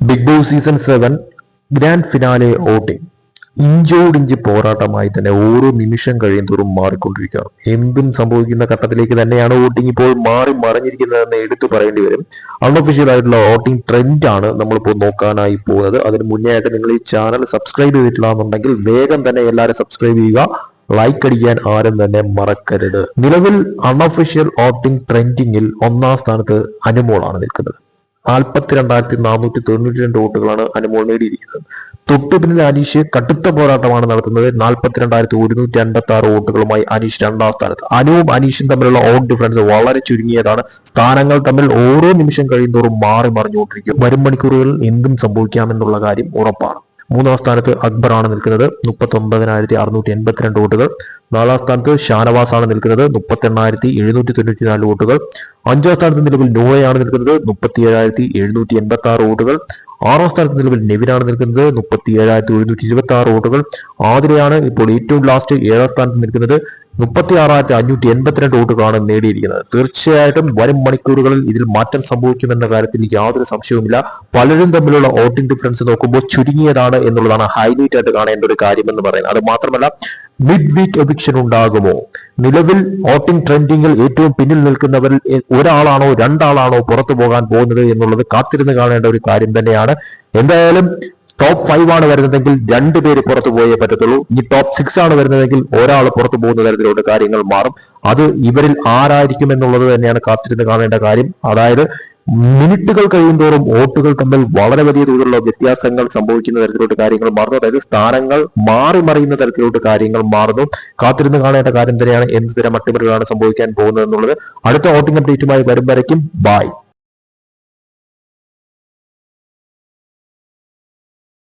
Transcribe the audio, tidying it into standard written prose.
Big Boss season 7 grand finale voting ഇഞ്ചോടിഞ്ച് പോരാട്ടമായി തന്നെ ഓരോ നിമിഷം കഴിയുന്തോറും മാറിക്കൊണ്ടിരിക്കുകയാണ്. എന്തും സംഭവിക്കുന്ന ഘട്ടത്തിലേക്ക് തന്നെയാണ് വോട്ടിംഗ് ഇപ്പോൾ മാറി മറിഞ്ഞിരിക്കുന്നതെന്ന് എടുത്തു പറയേണ്ടി വരും. അൺഒഫീഷ്യൽ ആയിട്ടുള്ള വോട്ടിംഗ് ട്രെൻഡ് ആണ് നമ്മളിപ്പോൾ നോക്കാനായി പോകുന്നത്. അതിന് മുന്നേ ആയിട്ട് നിങ്ങൾ ഈ ചാനൽ സബ്സ്ക്രൈബ് ചെയ്തിട്ടില്ല എന്നുണ്ടെങ്കിൽ വേഗം തന്നെ എല്ലാവരും സബ്സ്ക്രൈബ് ചെയ്യുക, ലൈക്ക് അടിക്കാൻ ആരും തന്നെ മറക്കരുത്. നിലവിൽ അൺഒഫീഷ്യൽ വോട്ടിംഗ് ട്രെൻഡിങ്ങിൽ ഒന്നാം സ്ഥാനത്ത് അനുമോളാണ് നിൽക്കുന്നത്. 42,492 വോട്ടുകളാണ് അനുമോൾ നേടിയിരിക്കുന്നത്. തൊട്ടു പിന്നിൽ അനീഷ് കടുത്ത പോരാട്ടമാണ് നടത്തുന്നത്. 42,156 വോട്ടുകളുമായി അനീഷ് രണ്ടാം സ്ഥാനത്ത്. അനുവും അനീഷും തമ്മിലുള്ള വോട്ട് ഡിഫറൻസ് വളരെ ചുരുങ്ങിയതാണ്. സ്ഥാനങ്ങൾ തമ്മിൽ ഓരോ നിമിഷം കഴിയുന്തോറും മാറി മറിഞ്ഞുകൊണ്ടിരിക്കും. വരും മണിക്കൂറുകളിൽ എന്തും സംഭവിക്കാമെന്നുള്ള കാര്യം ഉറപ്പാണ്. മൂന്നാം സ്ഥാനത്ത് അക്ബറാണ് നിൽക്കുന്നത്, 39,682 വോട്ടുകൾ. നാലാം സ്ഥാനത്ത് ഷാനവാസ് ആണ് നിൽക്കുന്നത്, 38,794 വോട്ടുകൾ. അഞ്ചാം സ്ഥാനത്ത് നിലവിൽ നോയയാണ് നിൽക്കുന്നത്, 37,786 വോട്ടുകൾ. ആറാം സ്ഥാനത്ത് നിലവിൽ നെവിനാണ് നിൽക്കുന്നത്, 37,726 വോട്ടുകൾ. ആതിരയാണ് ഇപ്പോൾ ഏറ്റവും ലാസ്റ്റ് 7ാം സ്ഥാനത്ത് നിൽക്കുന്നത്, 36,582 വോട്ടുകളാണ് നേടിയിരിക്കുന്നത്. തീർച്ചയായിട്ടും വരും മണിക്കൂറുകളിൽ ഇതിൽ മാറ്റം സംഭവിക്കുമെന്ന കാര്യത്തിൽ യാതൊരു സംശയവുമില്ല. പലരും തമ്മിലുള്ള വോട്ടിംഗ് ഡിഫറൻസ് നോക്കുമ്പോൾ ചുരുങ്ങിയതാണ് എന്നുള്ളതാണ് ഹൈലൈറ്റ് ആയിട്ട് കാണേണ്ട ഒരു കാര്യം എന്ന് പറയുന്നത്. അത് മാത്രമല്ല, മിഡ് വീക്ക് എവിക്ഷൻ ഉണ്ടാകുമോ? നിലവിൽ വോട്ടിംഗ് ട്രെൻഡിങ്ങിൽ ഏറ്റവും പിന്നിൽ നിൽക്കുന്നവരിൽ ഒരാളാണോ രണ്ടാളാണോ പുറത്തു പോകാൻ പോകുന്നത് എന്നുള്ളത് കാത്തിരുന്ന് കാണേണ്ട ഒരു കാര്യം തന്നെയാണ്. എന്തായാലും ടോപ്പ് 5 ആണ് വരുന്നതെങ്കിൽ 2 പേര് പുറത്തു പോയേ പറ്റത്തുള്ളൂ. ഇനി ടോപ്പ് 6 ആണ് വരുന്നതെങ്കിൽ ഒരാൾ പുറത്തു പോകുന്ന തരത്തിലോട്ട് കാര്യങ്ങൾ മാറും. അത് ഇവരിൽ ആരായിരിക്കും എന്നുള്ളത് തന്നെയാണ് കാത്തിരുന്ന് കാണേണ്ട കാര്യം. അതായത് മിനിറ്റുകൾ കഴിയുന്തോറും വോട്ടുകൾ തമ്മിൽ വളരെ വലിയ തോതിലുള്ള വ്യത്യാസങ്ങൾ സംഭവിക്കുന്ന തരത്തിലോട്ട് കാര്യങ്ങൾ മാറുന്നു. അതായത് സ്ഥാനങ്ങൾ മാറി മറിയുന്ന തരത്തിലോട്ട് കാര്യങ്ങൾ മാറുന്നു. കാത്തിരുന്ന് കാണേണ്ട കാര്യം തന്നെയാണ് എന്ത് തരം അട്ടിമറികളാണ് സംഭവിക്കാൻ പോകുന്നത് എന്നുള്ളത്. അടുത്ത വോട്ടിംഗ് അപ്ഡേറ്റുമായി വരും വരയ്ക്കും ബൈ.